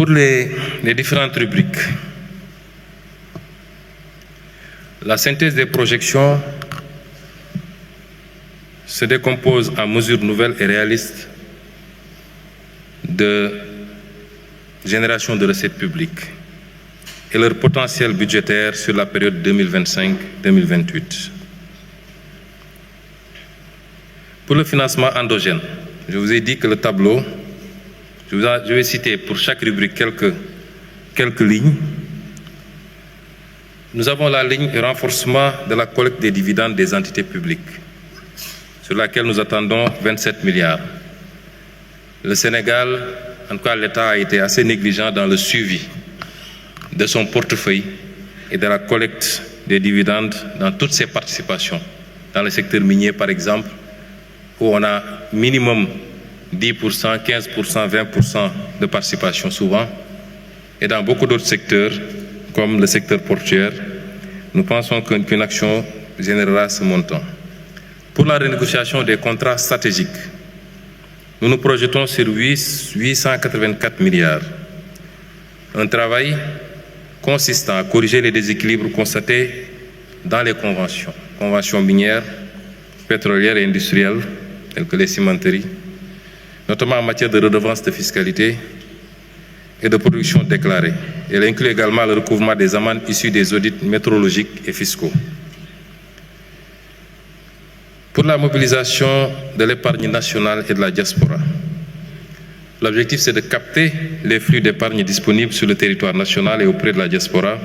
Pour les différentes rubriques, la synthèse des projections se décompose en mesures nouvelles et réalistes de génération de recettes publiques et leur potentiel budgétaire sur la période 2025-2028. Pour le financement endogène, je vous ai dit que le tableau, je vais citer pour chaque rubrique quelques lignes. Nous avons la ligne renforcement de la collecte des dividendes des entités publiques, sur laquelle nous attendons 27 milliards. Le Sénégal, en tout cas l'État, a été assez négligent dans le suivi de son portefeuille et de la collecte des dividendes dans toutes ses participations. Dans le secteur minier, par exemple, où on a minimum 10%, 15%, 20% de participation souvent, et dans beaucoup d'autres secteurs, comme le secteur portuaire, nous pensons qu'une action générera ce montant. Pour la renégociation des contrats stratégiques, nous nous projetons sur 884 milliards. Un travail consistant à corriger les déséquilibres constatés dans les conventions minières, pétrolières et industrielles, telles que les cimenteries, notamment en matière de redevances de fiscalité et de production déclarée. Elle inclut également le recouvrement des amendes issues des audits métrologiques et fiscaux. Pour la mobilisation de l'épargne nationale et de la diaspora, l'objectif c'est de capter les flux d'épargne disponibles sur le territoire national et auprès de la diaspora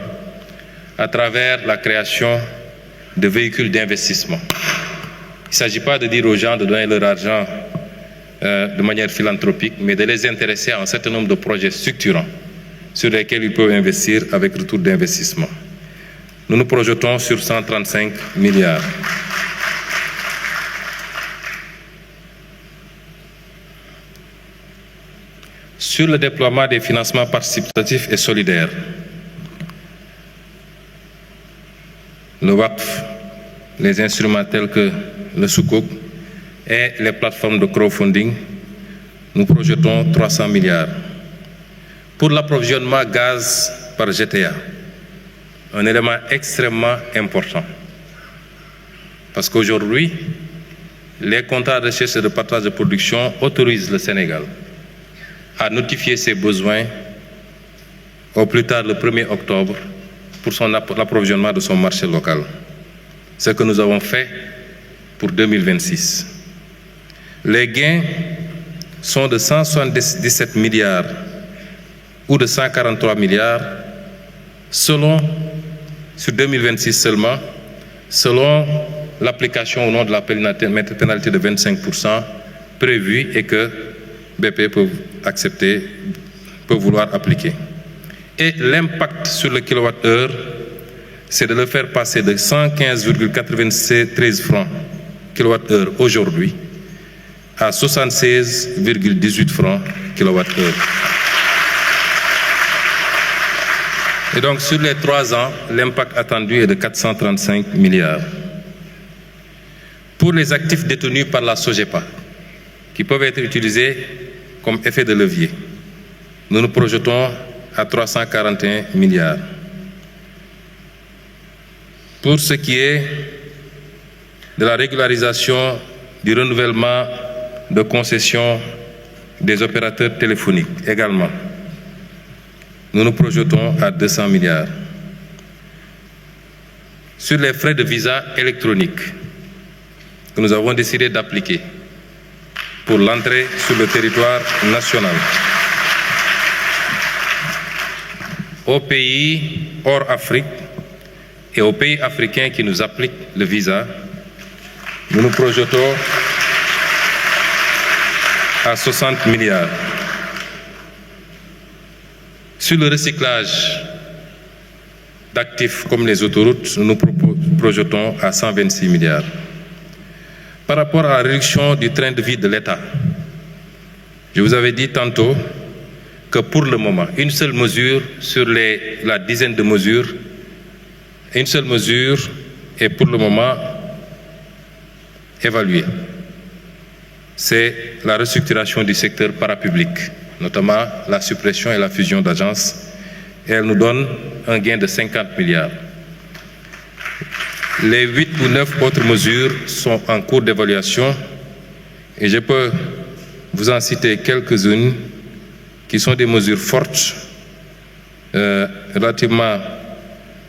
à travers la création de véhicules d'investissement. Il ne s'agit pas de dire aux gens de donner leur argent de manière philanthropique, mais de les intéresser à un certain nombre de projets structurants sur lesquels ils peuvent investir avec retour d'investissement. Nous nous projetons sur 135 milliards. Sur le déploiement des financements participatifs et solidaires, le WACF, les instruments tels que le Sukuk et les plateformes de crowdfunding, nous projetons 300 milliards. Pour l'approvisionnement gaz par GTA, un élément extrêmement important. Parce qu'aujourd'hui, les contrats de recherche et de partage de production autorisent le Sénégal à notifier ses besoins au plus tard le 1er octobre pour l'approvisionnement de son marché local. Ce que nous avons fait pour 2026. Les gains sont de 177 milliards ou de 143 milliards sur 2026 seulement, selon l'application au nom de la pénalité de 25% prévue et que BP peut vouloir appliquer. Et l'impact sur le kilowattheure, c'est de le faire passer de 115,93 francs kilowattheure aujourd'hui à 76,18 francs kilowattheure. Et donc sur les 3 ans, l'impact attendu est de 435 milliards. Pour les actifs détenus par la SOGEPA, qui peuvent être utilisés comme effet de levier, nous nous projetons à 341 milliards. Pour ce qui est de la régularisation du renouvellement de concessions des opérateurs téléphoniques également, nous nous projetons à 200 milliards. Sur les frais de visa électronique que nous avons décidé d'appliquer pour l'entrée sur le territoire national, aux pays hors Afrique et aux pays africains qui nous appliquent le visa, nous nous projetons à 60 milliards. Sur le recyclage d'actifs comme les autoroutes, nous nous projetons à 126 milliards. Par rapport à la réduction du train de vie de l'État, je vous avais dit tantôt que pour le moment, une seule mesure sur la dizaine de mesures, une seule mesure est pour le moment évaluée. C'est la restructuration du secteur parapublic. notamment la suppression et la fusion d'agences, et elle nous donne un gain de 50 milliards. Les 8 ou 9 autres mesures sont en cours d'évaluation et je peux vous en citer quelques-unes qui sont des mesures fortes relativement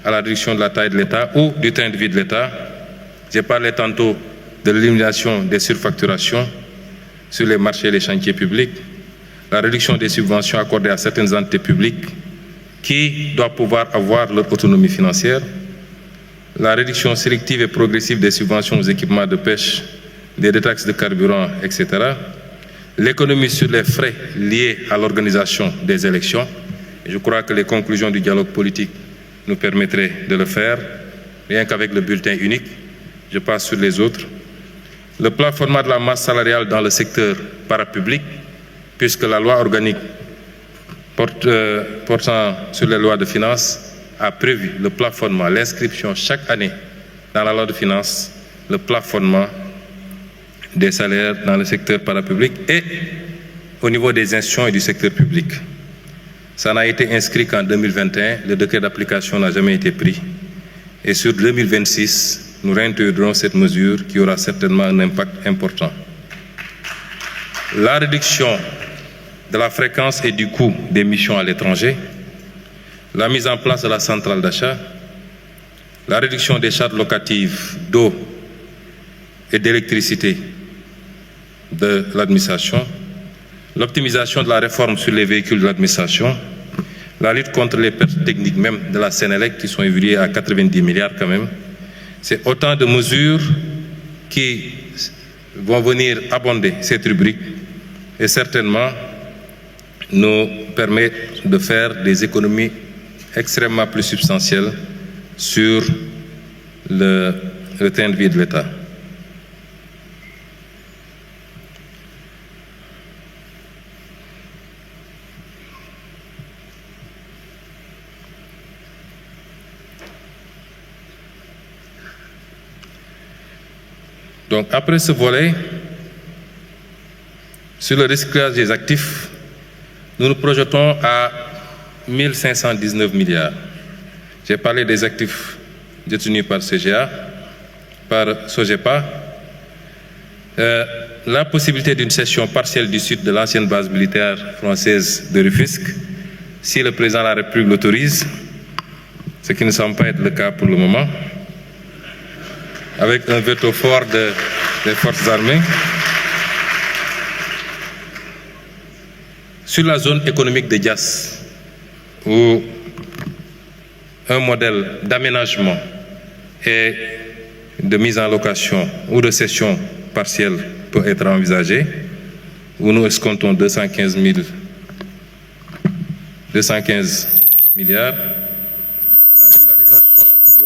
à la réduction de la taille de l'État ou du train de vie de l'État. J'ai parlé tantôt de l'élimination des surfacturations sur les marchés et les chantiers publics, la réduction des subventions accordées à certaines entités publiques qui doivent pouvoir avoir leur autonomie financière, la réduction sélective et progressive des subventions aux équipements de pêche, des détaxes de carburant, etc., l'économie sur les frais liés à l'organisation des élections. Et je crois que les conclusions du dialogue politique nous permettraient de le faire, rien qu'avec le bulletin unique. Je passe sur les autres. Le plafonnement de la masse salariale dans le secteur parapublic, puisque la loi organique portant sur les lois de finances a prévu le plafonnement, l'inscription chaque année dans la loi de finances, le plafonnement des salaires dans le secteur parapublic et au niveau des institutions et du secteur public. Ça n'a été inscrit qu'en 2021, le décret d'application n'a jamais été pris. Et sur 2026, nous réintégrerons cette mesure qui aura certainement un impact important. La réduction de la fréquence et du coût des missions à l'étranger, la mise en place de la centrale d'achat, la réduction des charges locatives d'eau et d'électricité de l'administration, l'optimisation de la réforme sur les véhicules de l'administration, la lutte contre les pertes techniques même de la Sénélec qui sont évaluées à 90 milliards quand même. C'est autant de mesures qui vont venir abonder cette rubrique et certainement nous permettre de faire des économies extrêmement plus substantielles sur le train de vie de l'État. Donc après ce volet, sur le recyclage des actifs, nous nous projetons à 1519 milliards. J'ai parlé des actifs détenus par CGA, par SOGEPA. La possibilité d'une cession partielle du sud de l'ancienne base militaire française de Rufisque, si le président de la République l'autorise, ce qui ne semble pas être le cas pour le moment, avec un veto fort des forces armées. Sur la zone économique de Diass, où un modèle d'aménagement et de mise en location ou de cession partielle peut être envisagé, où nous escomptons 215 milliards. La régularisation de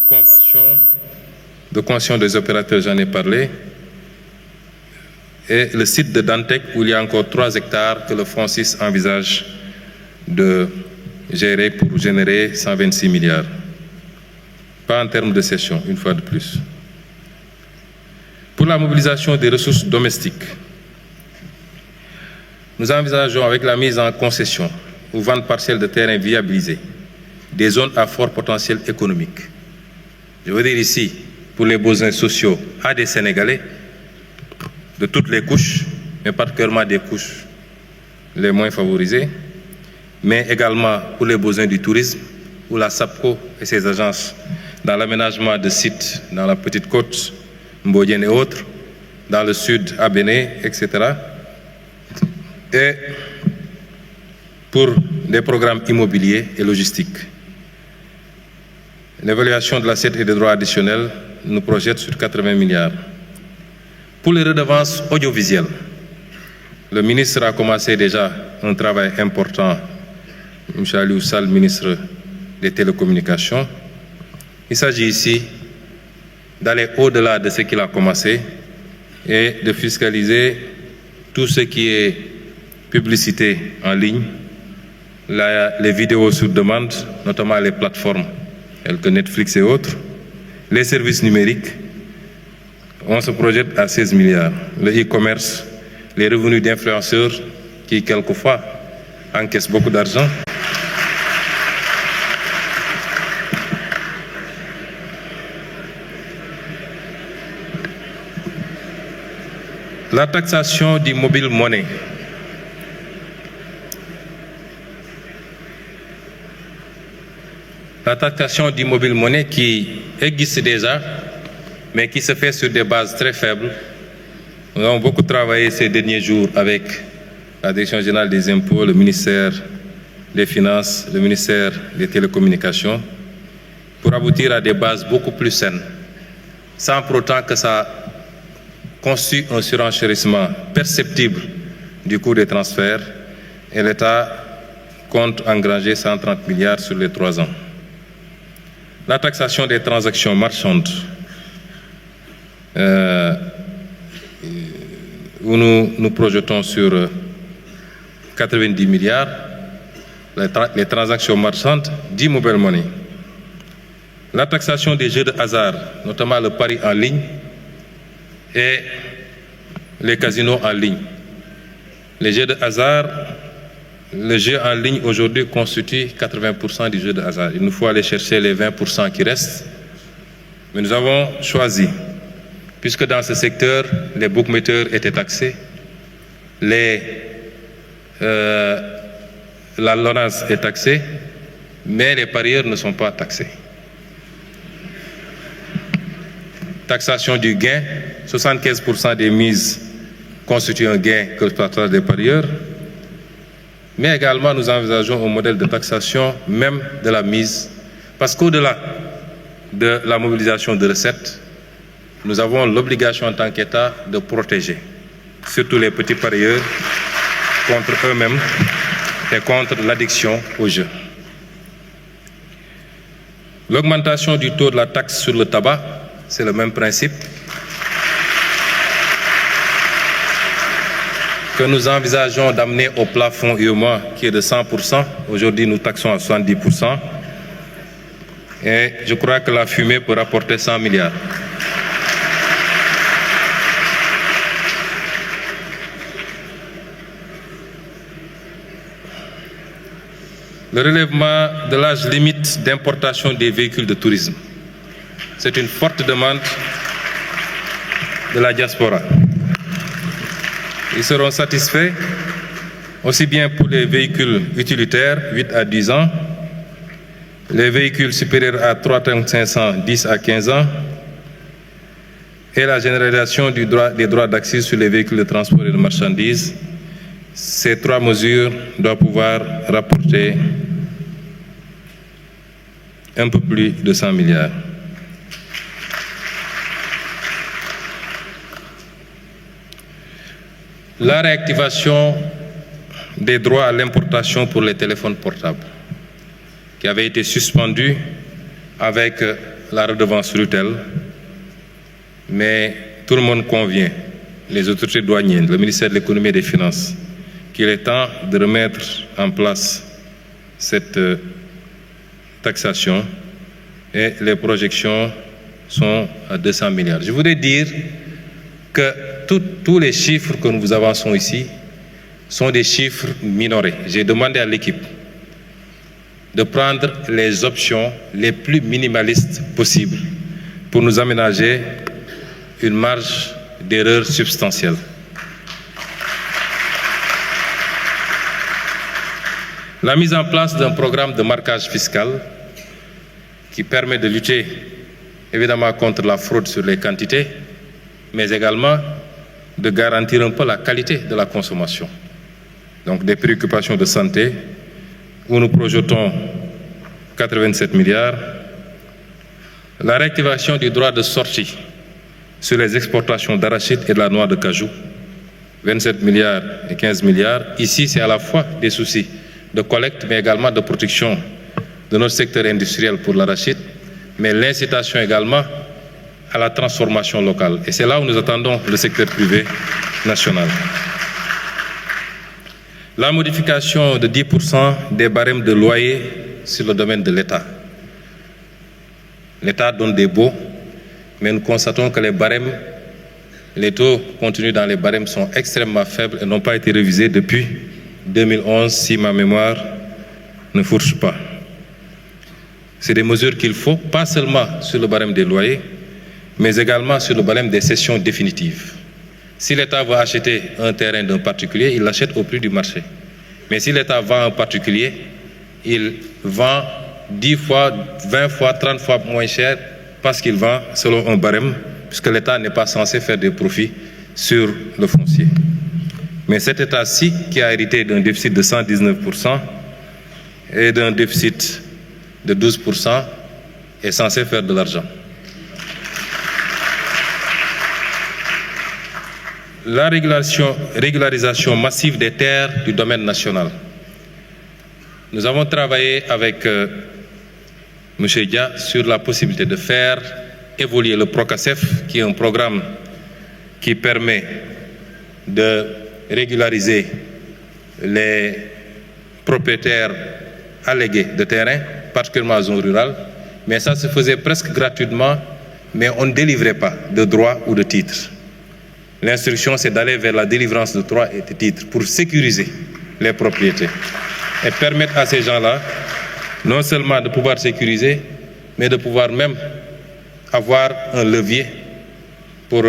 conventions des opérateurs, j'en ai parlé, et le site de Dantec où il y a encore 3 hectares que le FONSIS envisage de gérer pour générer 126 milliards. Pas en termes de cession, une fois de plus. Pour la mobilisation des ressources domestiques, nous envisageons avec la mise en concession ou vente partielle de terrains viabilisés des zones à fort potentiel économique. Je veux dire ici, pour les besoins sociaux à des Sénégalais de toutes les couches, mais particulièrement des couches les moins favorisées, mais également pour les besoins du tourisme, où la SAPCO et ses agences dans l'aménagement de sites dans la Petite Côte, Mbodienne et autres, dans le sud, à Béné, etc. Et pour des programmes immobiliers et logistiques. L'évaluation de l'assiette et des droits additionnels nous projette sur 80 milliards. Pour les redevances audiovisuelles, le ministre a commencé déjà un travail important, M. Aliou Sall, ministre des Télécommunications. Il s'agit ici d'aller au-delà de ce qu'il a commencé et de fiscaliser tout ce qui est publicité en ligne, les vidéos sur demande, notamment les plateformes telles que Netflix et autres, les services numériques. On se projette à 16 milliards. Le e-commerce, les revenus d'influenceurs qui, quelquefois, encaisse beaucoup d'argent. La taxation du mobile money. La taxation du mobile money qui existe déjà, mais qui se fait sur des bases très faibles. Nous avons beaucoup travaillé ces derniers jours avec la Direction générale des impôts, le ministère des Finances, le ministère des Télécommunications, pour aboutir à des bases beaucoup plus saines, sans pour autant que ça constitue un surenchérissement perceptible du coût des transferts, et l'État compte engranger 130 milliards sur les 3 ans. La taxation des transactions marchandes, où nous projetons sur 90 milliards, les transactions marchandes du mobile money. La taxation des jeux de hasard, notamment le pari en ligne et les casinos en ligne. Les jeux de hasard, le jeu en ligne aujourd'hui constitue 80% du jeu de hasard. Il nous faut aller chercher les 20% qui restent. Mais nous avons choisi, puisque dans ce secteur, les bookmakers étaient taxés, la LONASE est taxée, mais les parieurs ne sont pas taxés. Taxation du gain, 75% des mises constituent un gain que le partage des parieurs, mais également nous envisageons un modèle de taxation même de la mise, parce qu'au-delà de la mobilisation de recettes, nous avons l'obligation en tant qu'État de protéger, surtout les petits parieurs, contre eux-mêmes et contre l'addiction au jeu. L'augmentation du taux de la taxe sur le tabac, c'est le même principe que nous envisageons d'amener au plafond UEMOA qui est de 100%. Aujourd'hui, nous taxons à 70%. Et je crois que la fumée peut rapporter 100 milliards. Le relèvement de l'âge limite d'importation des véhicules de tourisme. C'est une forte demande de la diaspora. Ils seront satisfaits aussi bien pour les véhicules utilitaires, 8 à 10 ans, les véhicules supérieurs à 3 500, 10 à 15 ans, et la généralisation des droits d'accès sur les véhicules de transport et de marchandises. Ces 3 mesures doivent pouvoir rapporter un peu plus de 100 milliards. La réactivation des droits à l'importation pour les téléphones portables, qui avait été suspendue avec la redevance RUTEL, mais tout le monde convient, les autorités douanières, le ministère de l'économie et des finances, qu'il est temps de remettre en place cette taxation, et les projections sont à 200 milliards. Je voudrais dire que tous les chiffres que nous vous avançons ici sont des chiffres minorés. J'ai demandé à l'équipe de prendre les options les plus minimalistes possibles pour nous aménager une marge d'erreur substantielle. La mise en place d'un programme de marquage fiscal qui permet de lutter évidemment contre la fraude sur les quantités, mais également de garantir un peu la qualité de la consommation. Donc des préoccupations de santé, où nous projetons 87 milliards. La réactivation du droit de sortie sur les exportations d'arachide et de la noix de cajou, 27 milliards et 15 milliards. Ici, c'est à la fois des soucis de collecte, mais également de protection de notre secteur industriel pour l'arachide, mais l'incitation également à la transformation locale. Et c'est là où nous attendons le secteur privé national. La modification de 10% des barèmes de loyer sur le domaine de l'État. L'État donne des baux, mais nous constatons que les taux contenus dans les barèmes sont extrêmement faibles et n'ont pas été révisés depuis 2011, si ma mémoire ne fourche pas. C'est des mesures qu'il faut, pas seulement sur le barème des loyers, mais également sur le barème des cessions définitives. Si l'État veut acheter un terrain d'un particulier, il l'achète au prix du marché. Mais si l'État vend un particulier, il vend 10 fois, 20 fois, 30 fois moins cher parce qu'il vend selon un barème, puisque l'État n'est pas censé faire des profits sur le foncier. Mais cet État-ci, qui a hérité d'un déficit de 119% et d'un déficit de 12%, est censé faire de l'argent. La régularisation massive des terres du domaine national. Nous avons travaillé avec M. Dia sur la possibilité de faire évoluer le PROCACEF, qui est un programme qui permet de régulariser les propriétaires allégués de terrain, particulièrement en zone rurale, mais ça se faisait presque gratuitement, mais on ne délivrait pas de droits ou de titres. L'instruction, c'est d'aller vers la délivrance de droits et de titres pour sécuriser les propriétés et permettre à ces gens-là non seulement de pouvoir sécuriser, mais de pouvoir même avoir un levier pour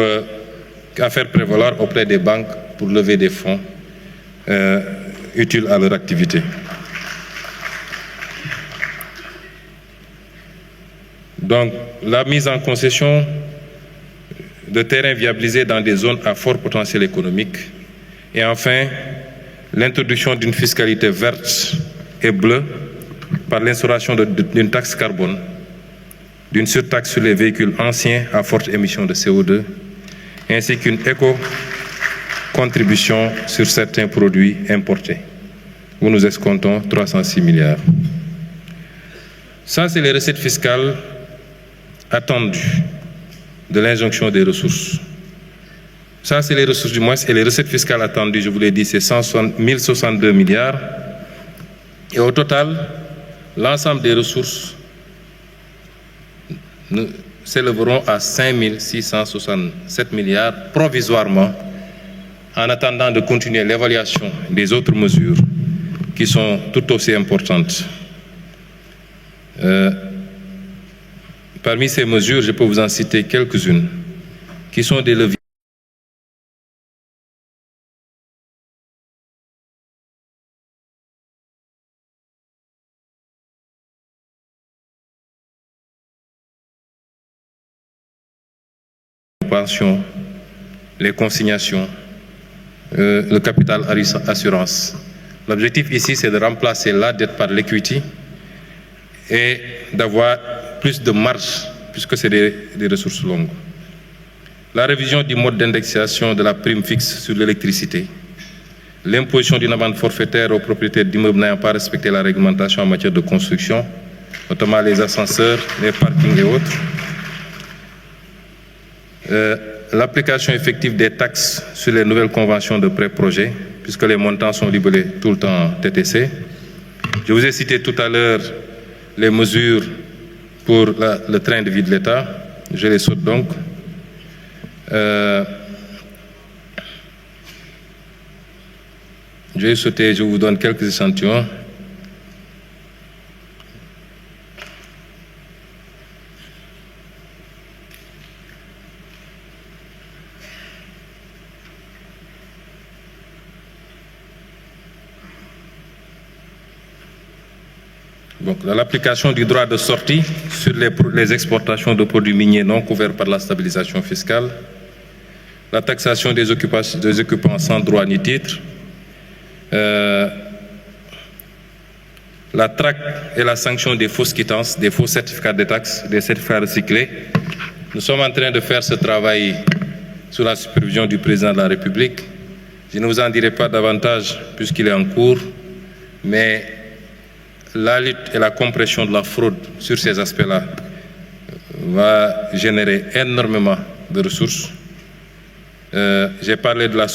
à faire prévaloir auprès des banques pour lever des fonds utiles à leur activité. Donc, la mise en concession de terrains viabilisés dans des zones à fort potentiel économique. Et enfin, l'introduction d'une fiscalité verte et bleue par l'instauration d'une taxe carbone, d'une surtaxe sur les véhicules anciens à forte émission de CO2, ainsi qu'une éco-contribution sur certains produits importés, où nous escomptons 306 milliards. Ça, c'est les recettes fiscales attendues de l'injonction des ressources. Ça, c'est les ressources du moins, et les recettes fiscales attendues, je vous l'ai dit, c'est 1062 milliards. Et au total, l'ensemble des ressources s'élèveront à 5667 milliards provisoirement, en attendant de continuer l'évaluation des autres mesures qui sont tout aussi importantes. Parmi ces mesures, je peux vous en citer quelques-unes, qui sont des leviers. Les consignations, le capital assurance. L'objectif ici, c'est de remplacer la dette par l'equity et d'avoir plus de marge, puisque c'est des ressources longues. La révision du mode d'indexation de la prime fixe sur l'électricité, l'imposition d'une amende forfaitaire aux propriétaires d'immeubles n'ayant pas respecté la réglementation en matière de construction, notamment les ascenseurs, les parkings et autres. L'application effective des taxes sur les nouvelles conventions de pré-projet, puisque les montants sont libellés tout le temps en TTC. Je vous ai cité tout à l'heure les mesures pour le train de vie de l'État. Je les saute donc. Je vais sauter, je vous donne quelques échantillons. Donc, l'application du droit de sortie sur les exportations de produits miniers non couverts par la stabilisation fiscale, la taxation des occupants sans droit ni titre, la traque et la sanction des fausses quittances, des faux certificats de taxes, des certificats recyclés. Nous sommes en train de faire ce travail sous la supervision du président de la République. Je ne vous en dirai pas davantage puisqu'il est en cours, mais la lutte et la compression de la fraude sur ces aspects-là va générer énormément de ressources. J'ai parlé de la